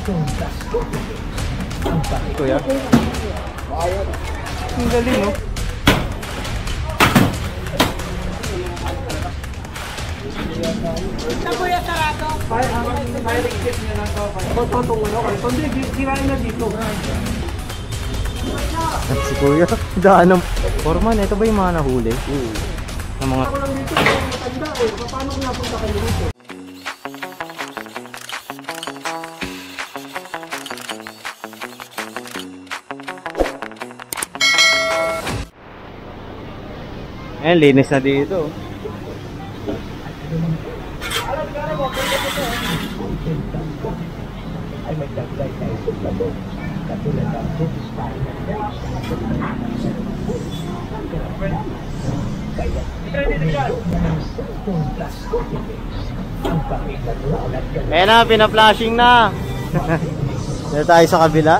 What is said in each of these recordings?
Kuya? Ang galing, no? Sa kuya sarado. At si Kuya, daan ng Foreman, ito ba yung mga nahuli? Ng mga... Ayan, linis na dito. Ay magdagdag tayo sa labo. Katulad ng focus tayo ng kaya ayan na, pina-flashing na. Dito tayo sa kabila.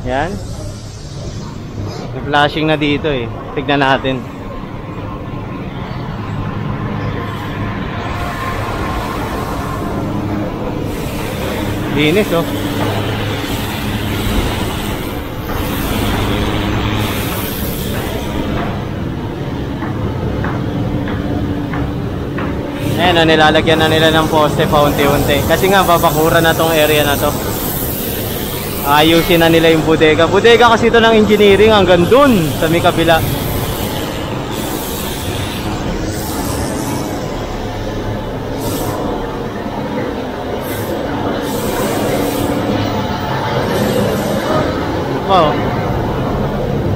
Yan. Flashing na dito eh. Tignan natin. Linis oh. Ayan na, nilalagyan na nila ng poste paunti-unti. Kasi nga babakura na tong area na to. Ayusin na nila yung bodega. Bodega kasi ito ng engineering hanggang dun sa may kabila. Oh.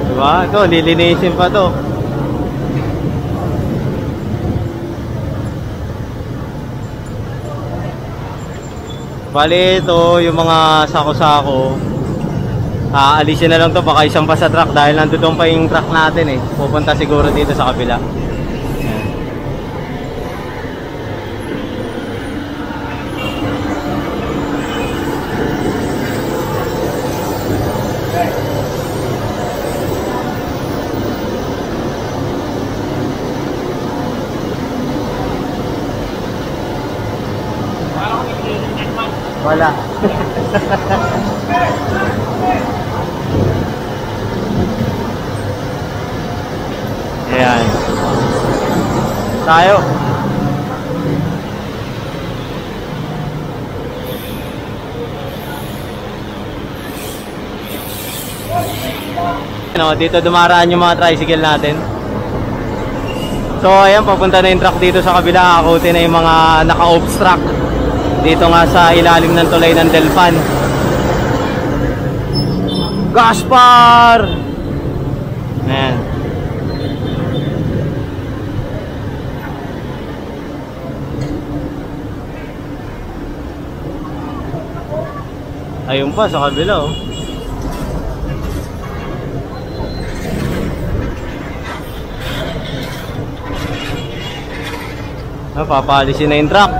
Diba? Ito, lilinisin pa to. Bali ito, yung mga sako-sako, aalisin na lang to, baka isang pa sa truck dahil nandoon pa yung truck natin eh. Pupunta siguro dito sa kabila. Wala. Ayan. Tayo. Ano, dito dumaraan yung mga tricycle natin. So ayan, papunta na yung truck dito sa kabila. Akutin na yung mga naka-obstruct dito nga sa ilalim ng tulay ng Delpan. Gaspar! Ayan. Ayun pa sa kabila oh. Papalisin na yung truck.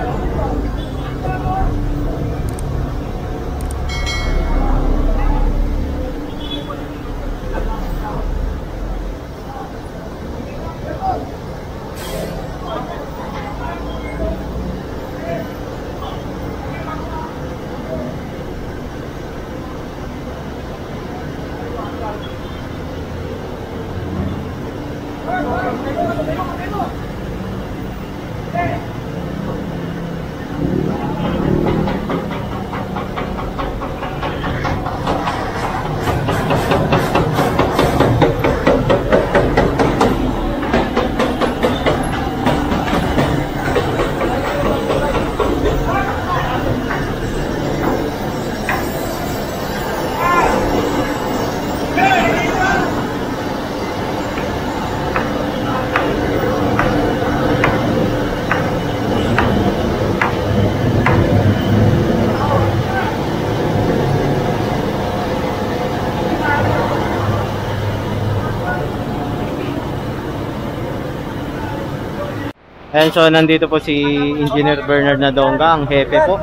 Ayan, so nandito po si Engineer Bernard Nadonga, ang hepe po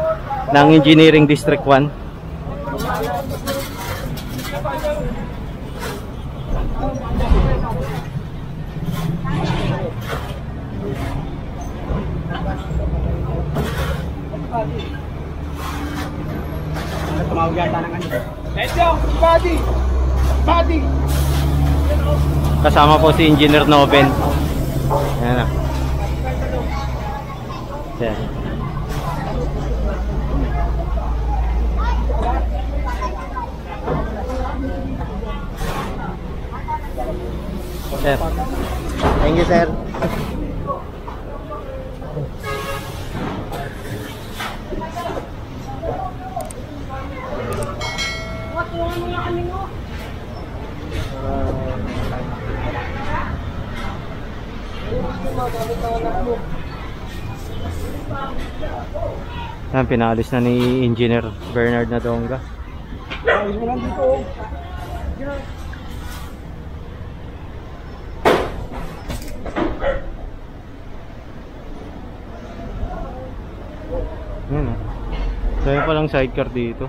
ng Engineering District 1. tumawag yata ng ano. Let's go! Body! Body! Kasama po si Engineer Noven. Ayan na. Ayan. Sir. Thank you, sir. Yan, pinalis na ni Engineer Bernard Nadonga. Yan, dahil palang sidecar dito.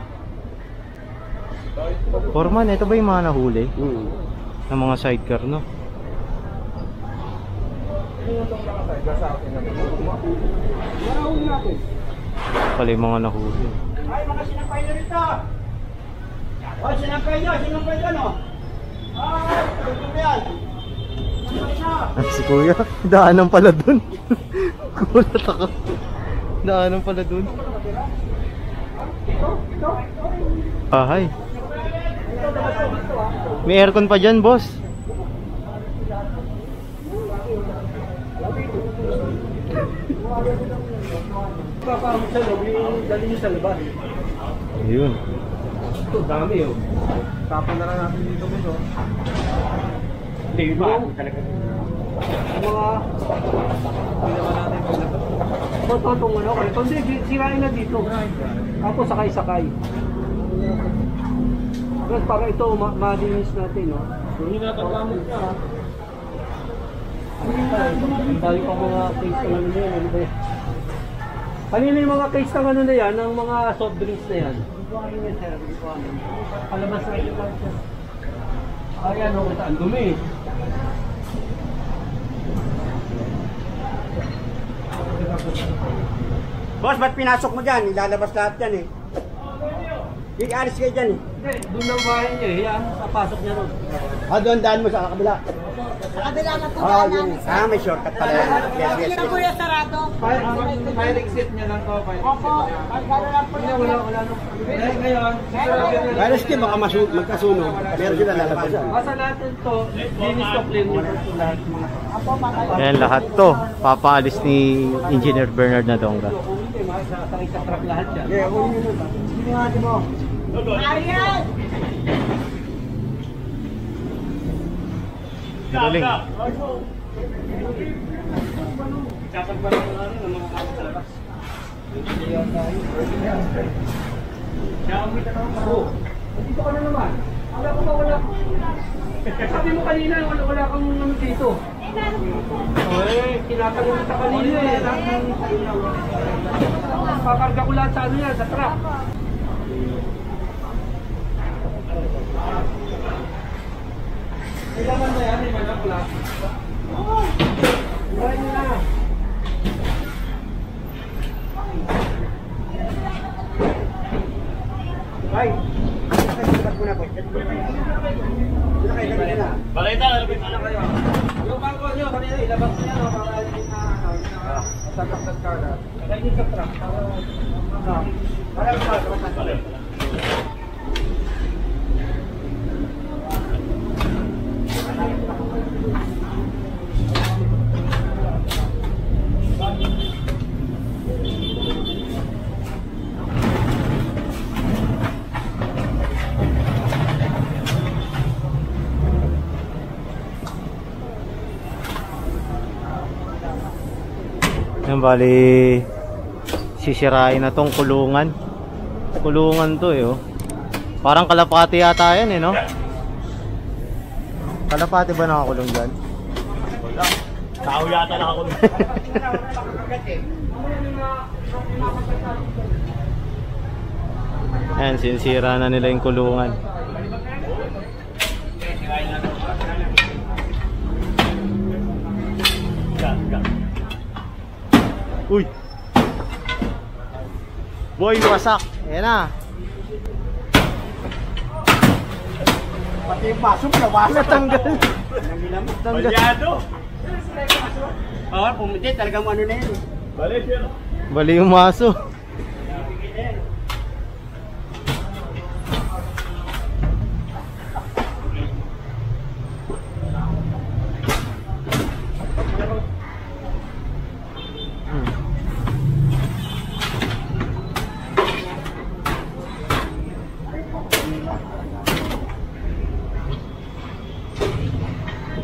Foreman, ito ba yung mga nahuli? Ng mga sidecar, no? Pala yung mga nahuli. Ay, mga sinampay na rito! O, sinampay nyo, no? Ay, ito ba yan? Si Kuya, daanan pala dun. Kulat ako. Daanan pala dun. Bahay. May aircon pa dyan, boss. Papahamot sa loob, dali nyo sa labas. Ayun. Ito, dami oh. Tapon na lang natin dito gusto. Hindi ba? Talaga. Ang mga ginawa natin paglabas. Matotong ano kayo. Hindi, sirain na dito. Tapos sakay-sakay. Tapos para ito, madinis natin, no? Hindi natagamot ka, ha? Ang dali pang mga case na ano yan, ano ba yan? Kanina yung mga case ng ano na yan, ng mga soft drinks na yan? Palabas na ito lang siya. Ayan o, ang dumi. Boss, ba't pinasok mo dyan? Ilalabas lahat dyan eh. I-alis kayo dyan eh. Hindi, doon lang bahay niya eh. Yan, papasok niya ron. Doon daan mo sa kabila. Sa kabila na po daan namin. May shortcut pala yan. Yes. Ito po yung sarado. Fire exit niya lang to. Opo, magkano lang po yung Wala nung. Ngayon, fire exit baka magkasunog. Pero sila lalabasan. Basta natin to, linis to clean nyo. Ayan, lahat to papaalis ni Engineer Bernard Nadonga. Sakay sa truck lahat yan. Yeah, unin nyo na. Hindi nga mo. Ayan! Galing. Kapag ba naman ng mga kapag sa labas? Kaya kung may tanong ako, dito ka na naman. Wala ko ba wala? Sabi mo kanina, wala kang naman dito. Eh, kinakalimutan kanina eh. Pakarga ko lahat sa ano yan, sa truck. Kailangan na yan, may malakula. Oo! Buhay nyo na! Ay! Ilabas mo na po. Balita, ilabas na kayo. Yung bangko nyo, kanina ilabas nyo yan para alipin na tatapos ka na. Kaya sa truck. Para Yan, bali sisirain na tong kulungan. Kulungan to eh, oh. Parang kalapati yata yan eh, no? Kalapati ba nakakulong dyan? wala. Tao yata nakakulong. Ayan, sinisira na nila yung kulungan. Uy! Boy, wasak! Ayan na! Pati yung baso mo, nawasak. Natanggal. Natanggal. Balyado. Oo, pumiti, talagang ano na yun. Balik yun. Bali yung maso.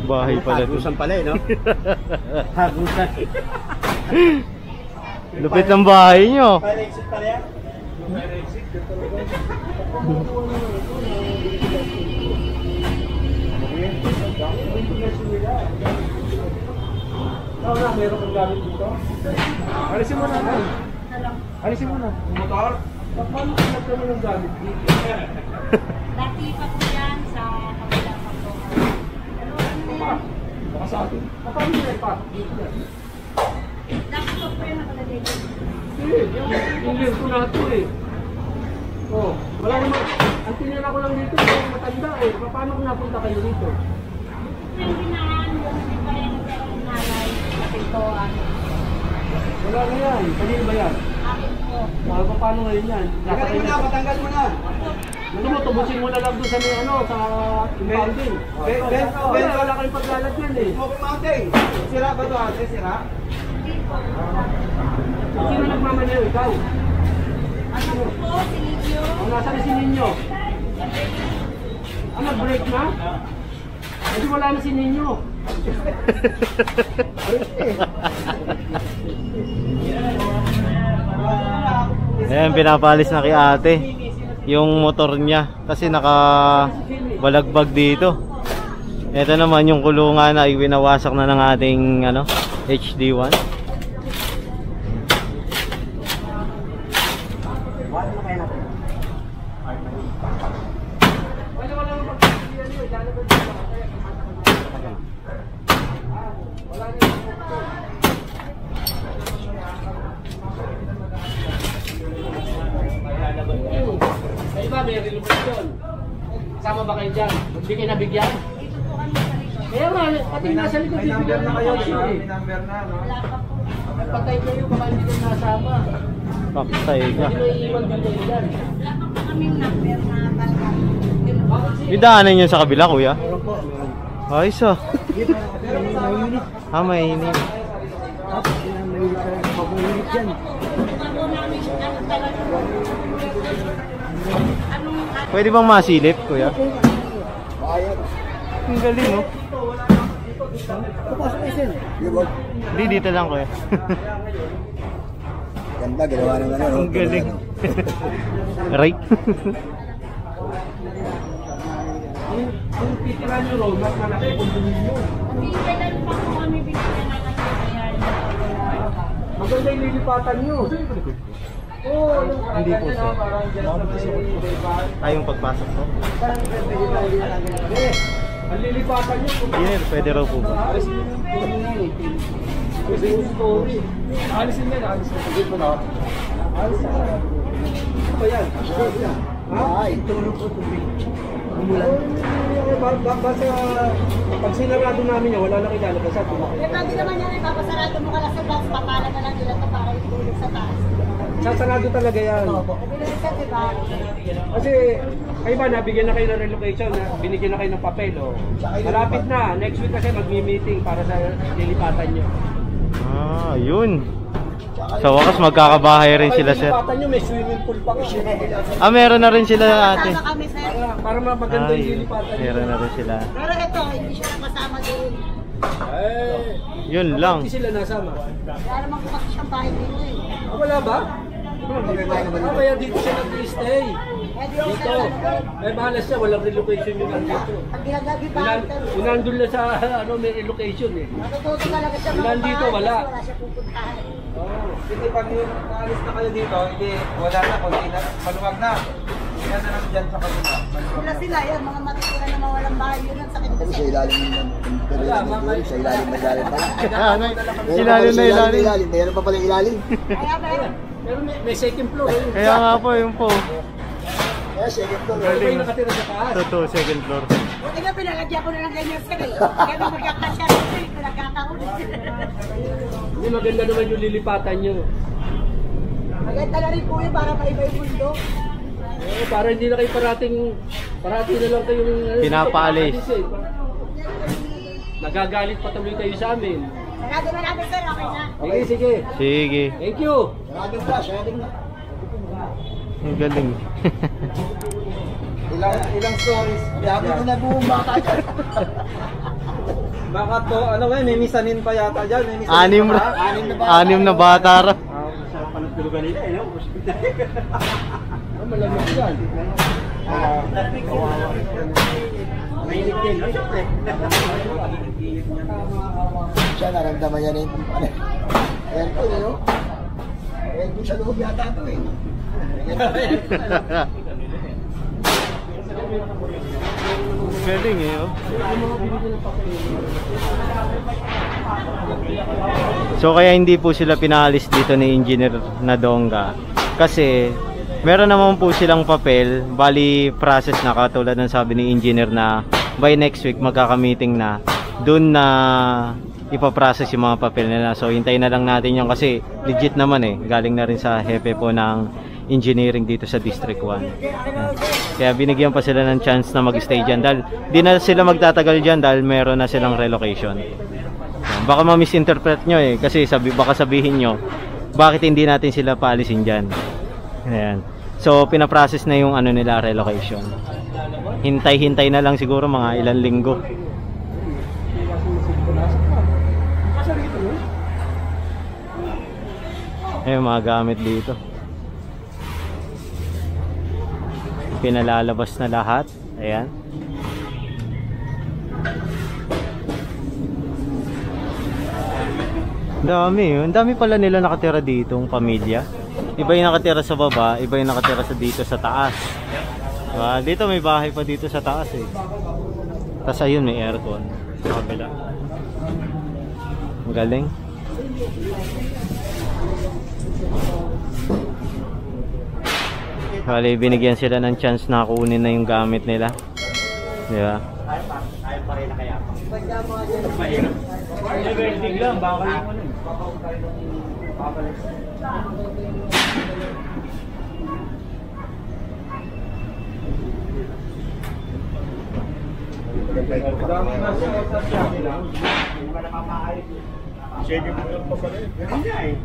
Bahay pala to. Hagusan pala eh, no? Hagusan. Lupit ng bahay nyo. Fire exit pala yan? Fire exit. Meron kang gamit dito? Alisin mo na. Alisin mo na. Motor? Paano kung nagkaroon ng gamit dito? Dati pa po yan sa kabila pa po. Baka sa atin. Paano nila ipasok dito yan? Dati pa po yan nakalagay dito. Hindi, yung link ko na ito eh. Oh, wala naman. Ang tinira ko lang dito, yung matanda eh. Paano kung napunta kayo dito? Yung binahan, yung pa rin ang nalay. Kapintoan. Wala na yan. Kanino ba yan? Akin po. Paano ngayon yan? Tanggal mo na, patanggal mo na. Ano mo, tubusin mo na lang doon sa may ano, sa impounding. Wala kayong paglalat yan eh. Smoking Mountain. Sira ba ito ate? Sira? Sino nagmamaneho? Ikaw? Ano po, sinigyo? Ang nasa na si Ninyo? Ah, nag-break na? Hindi wala na si Ninyo. Ayan, pinapalis na kay ate yung motor niya kasi nakabalagbag dito. Ito naman yung kulungan na ibinawasak na ng ating ano, HD1. Sa iba may relocation. Kasama ba kayo dyan? Hindi kayo nabigyan? Dito po kami sa likod. Kaya nga, pati nasa likod may number na kayo. May number na, no? Wala pa po. Patay kayo, baka hindi kayo nasama. Paktay ka. Hindi may iwan din kayo dyan. Wala pa po kaming number na talagang. Yun po. Idaanan yun sa kabila, kuya. Ayos ah. May init. Ako namin, ano talaga. Anong Pwede bang masilip, kuya? Ang galing, oh. Hindi, dito lang, kuya. Ganda, ginawa ng ano. Ang galing. Right? Kung titira nyo road, mas malaki kung bumili. Hindi, kailan pa po kami binigyan ng kanyang. Maganda yung lilipatan nyo. Hindi po, sir. Tayong pagpasok po. Ang lilipatan nyo. Engineer, pwede raw po ba? Alisin nyo na, alisin nyo. Alisin nyo na. Ano ba yan? Ay, tulog po tubig. Umulan. Basta pag sinarado namin yan, wala na kilala kasi Eh, pwede naman yan, ipapasarado mo ka lang sa box, papala na lang nila ito para itulog sa taas. sasarado talaga yan. Nabilis ka, diba? Kasi kayo ba, nabigyan na kayo ng relocation, binigyan na kayo ng papel. Oh. Malapit na, next week kasi magmi-meeting para sa lilipatan nyo. Ah, yun. Sa wakas magkakabahay rin sila, sir. Lilipatan nyo, may swimming pool pa kasi. Ah, meron na rin sila ate. Kasama kami, sir. Para maganda yung lilipatan nyo. Meron na rin sila. Pero ito, hindi siya nakasama doon. Yun lang. Hindi sila nasama. Wala naman kung kasi siyang bahay dito eh. Ah, wala ba? Kaya dito siya nag-stay. Eh, di ako Dito. sa May bahala siya, walang relocation yung nandito. pag ginagabi ba, Unandun na sa ano, may relocation eh. natututo talaga siya mga Nandito, bahay, wala. kasi wala siya pupuntahan. Hindi pag naalis na kayo dito, hindi, wala na, konti na, maluwag na. Yan na lang dyan sa kanila. Wala sila, yan, mga matitira na mawalang bahay, yun ang sakit Sa kasi. ilalim ng sa ilalim na ilalim pala. Ano? Ilalim na ilalim. Mayroon pa pala yung ilalim. Kaya ba, Pero may second floor eh. Kaya nga po, yun po. second floor. Ano ba yung nakatira sa taas? Totoo, second floor. Buti nga pinalagyan ko na ng ganyan sir eh. Kaya magkakasya rin sir, kung nagkakaon. Hindi maganda naman yung lilipatan nyo. Maganda na rin po yun para maiba yung mundo. Para hindi na kayo parating na lang kayong Pinapaalis. Nagagalit patuloy kayo sa amin. Sarado na natin sir, okay na. Sige, sige. Sige. Thank you. Sarado na, sarado na. Ang galing. Ilang stories. Sabi ko na buong bata dyan. Baka to, ano ba, may misanin pa yata dyan. May misanin Anim pa na. ba? Anim na bata ra. Sarap pa ng tulugan nila eh, no? Malamig yan. Mainit din, no? Siyempre. Siya naramdaman niya rin. Ayan po yun, no? Ayan po sa loob yata ito eh. Galing eh, oh. So kaya hindi po sila pinalis dito ni Engineer Nadonga kasi meron naman po silang papel, bali process na katulad ng sabi ni Engineer na by next week magkaka-meeting na dun na ipaprocess yung mga papel nila. So hintayin na lang natin yan kasi legit naman eh, galing na rin sa hepe po ng engineering dito sa District 1. Kaya binigyan pa sila ng chance na mag-stay dyan dahil di na sila magtatagal dyan dahil meron na silang relocation. Baka ma-misinterpret nyo eh kasi baka sabihin nyo bakit hindi natin sila paalisin dyan. Ayan. So pinaprocess na yung ano nila, relocation. Hintay-hintay na lang siguro mga ilang linggo. Ayan mga gamit dito. Pinalalabas na lahat. Ayan. Ang dami pala nila nakatira dito, ang pamilya. Iba yung nakatira sa baba, iba yung nakatira dito sa taas. Diba? Dito may bahay pa dito sa taas eh. Tapos ayun may aircon sa kabila. Ang galing. Bali, binigyan sila ng chance na kunin na yung gamit nila. Di ba? Ayaw pa rin na kaya. Mahirap. Welding lang, baka yung ano. Dami na siya sa Shopee lang. Hindi ba napapakalit? Sige mo lang pa pala. Ganun niya eh.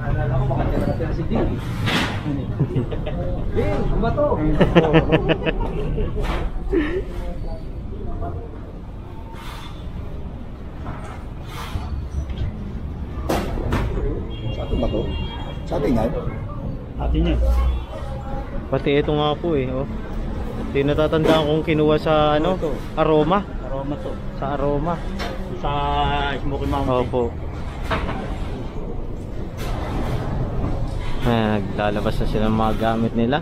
Alala ko baka tira si Ding. Ding, ano to? Sa atin ba to? Sa atin yan? Atin niya. Pati ito nga po eh. Oh. Hindi natatandaan kung kinuha sa ano, Aroma. Aroma to. Sa Aroma. Sa Smoky Mountain. Opo. Naglalabas na sila ng mga gamit nila.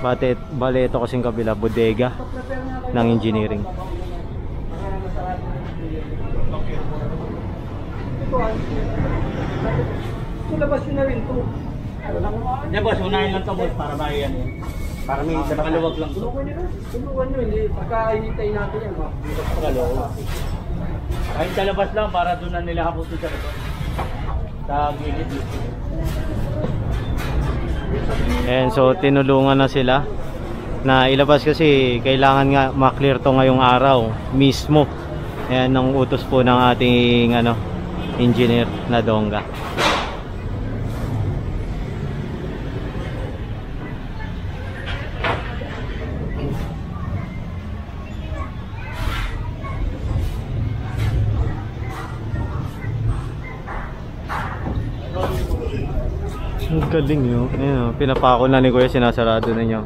Bale ito kasing kabila, bodega ng engineering. Labas yun na rin to. Hindi boss, unahin lang to boss para mayan eh. Para may nakaluwag lang to. Tulungan nyo, hindi. Pagka-hinitay natin yan, dito sa pagkaluwag. Kahit sa labas lang para doon na nila haputin sa ito. Sa gilid. And so tinulungan na sila na ilabas kasi kailangan nga ma-clear to ngayong araw mismo. Ayan ang utos po ng ating engineer Nadonga. Ang galing yun. Ayan, pinapako na ni Kuya, sinasarado na niya.